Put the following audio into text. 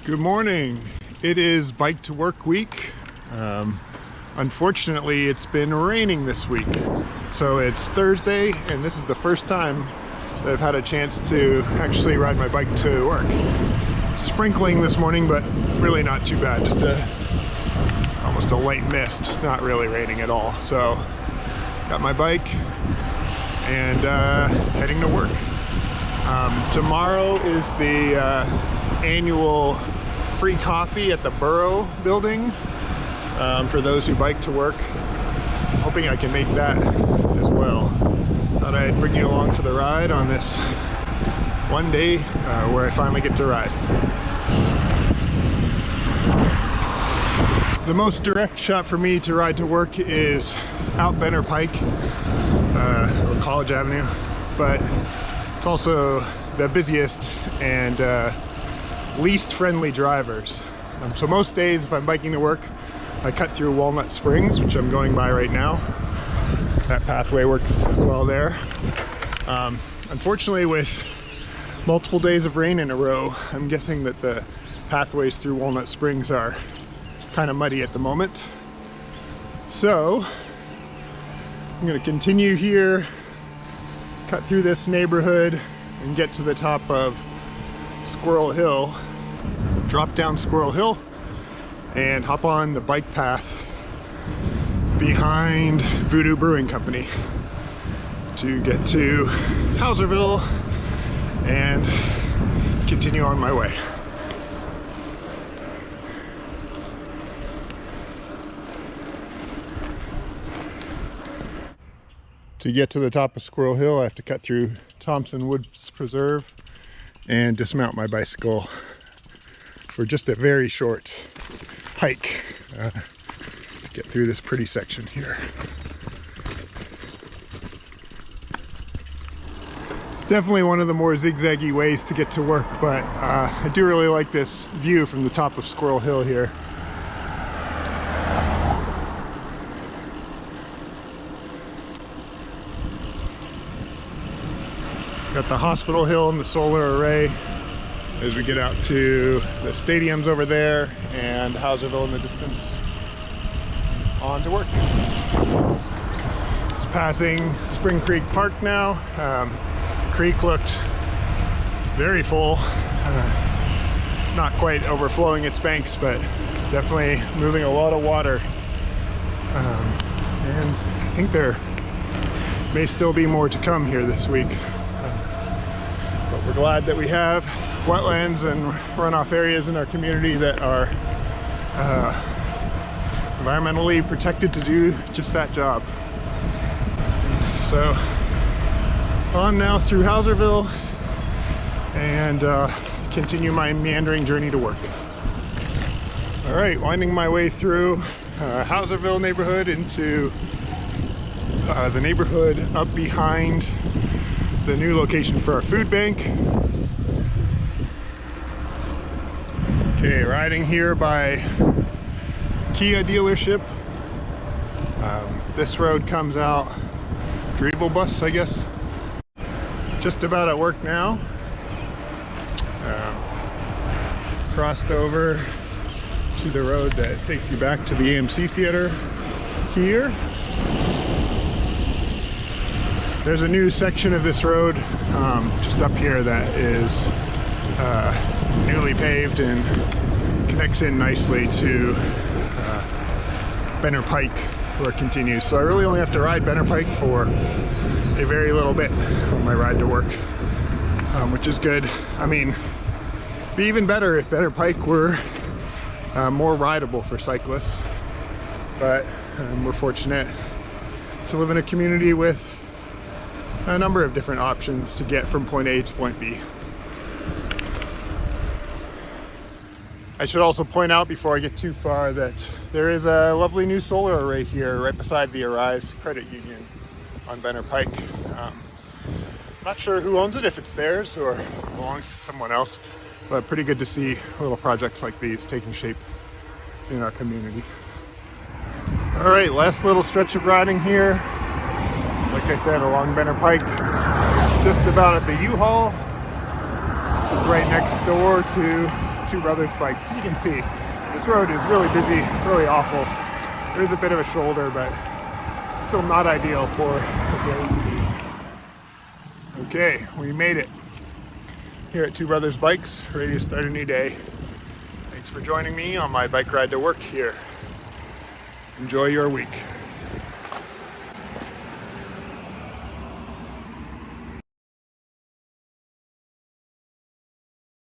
Good morning. It is bike to work week. Unfortunately, it's been raining this week. So it's Thursday and this is the first time that I've had a chance to actually ride my bike to work. Sprinkling this morning, but really not too bad. Just almost a light mist, not really raining at all. So got my bike and heading to work. Tomorrow is the annual free coffee at the Borough building for those who bike to work. I'm hoping I can make that as well. Thought I'd bring you along for the ride on this one day where I finally get to ride. The most direct shot for me to ride to work is out Benner Pike or College Avenue, but it's also the busiest and least friendly drivers. So most days if I'm biking to work, I cut through Walnut Springs, which I'm going by right now. That pathway works well there. Unfortunately, with multiple days of rain in a row, I'm guessing that the pathways through Walnut Springs are kind of muddy at the moment. So I'm going to continue here, cut through this neighborhood and get to the top of Squirrel Hill, drop down Squirrel Hill and hop on the bike path behind Voodoo Brewing Company to get to Houserville and continue on my way. To get to the top of Squirrel Hill, I have to cut through Thompson Woods Preserve and dismount my bicycle for just a very short hike to get through this pretty section here. It's definitely one of the more zigzaggy ways to get to work, but I do really like this view from the top of Squirrel Hill here. Got the hospital hill and the solar array as we get out to the stadiums over there and Houserville in the distance. On to work. Just passing Spring Creek Park now. Creek looked very full. Not quite overflowing its banks, but definitely moving a lot of water. And I think there may still be more to come here this week. But we're glad that we have wetlands and runoff areas in our community that are environmentally protected to do just that job. So on now through Houserville and continue my meandering journey to work. All right, winding my way through Houserville neighborhood into the neighborhood up behind the new location for our food bank. Okay, riding here by Kia dealership. This road comes out Dribble Bus, I guess. Just about at work now. Crossed over to the road that takes you back to the AMC theater here. There's a new section of this road just up here that is newly paved and connects in nicely to Benner Pike where it continues. So I really only have to ride Benner Pike for a very little bit on my ride to work, which is good. I mean, it'd be even better if Benner Pike were more rideable for cyclists, but we're fortunate to live in a community with a number of different options to get from point A to point B. I should also point out before I get too far that there is a lovely new solar array here right beside the Arise Credit Union on Benner Pike. Not sure who owns it, if it's theirs or belongs to someone else, but pretty good to see little projects like these taking shape in our community. All right, last little stretch of riding here. Like I said, along Benner Pike, just about at the U-Haul, just right next door to Two Brothers bikes. You can see this road is really busy, really awful. There is a bit of a shoulder, but still not ideal for a day to be. Okay, we made it. Here at Two Brothers Bikes, ready to start a new day. Thanks for joining me on my bike ride to work here. Enjoy your week.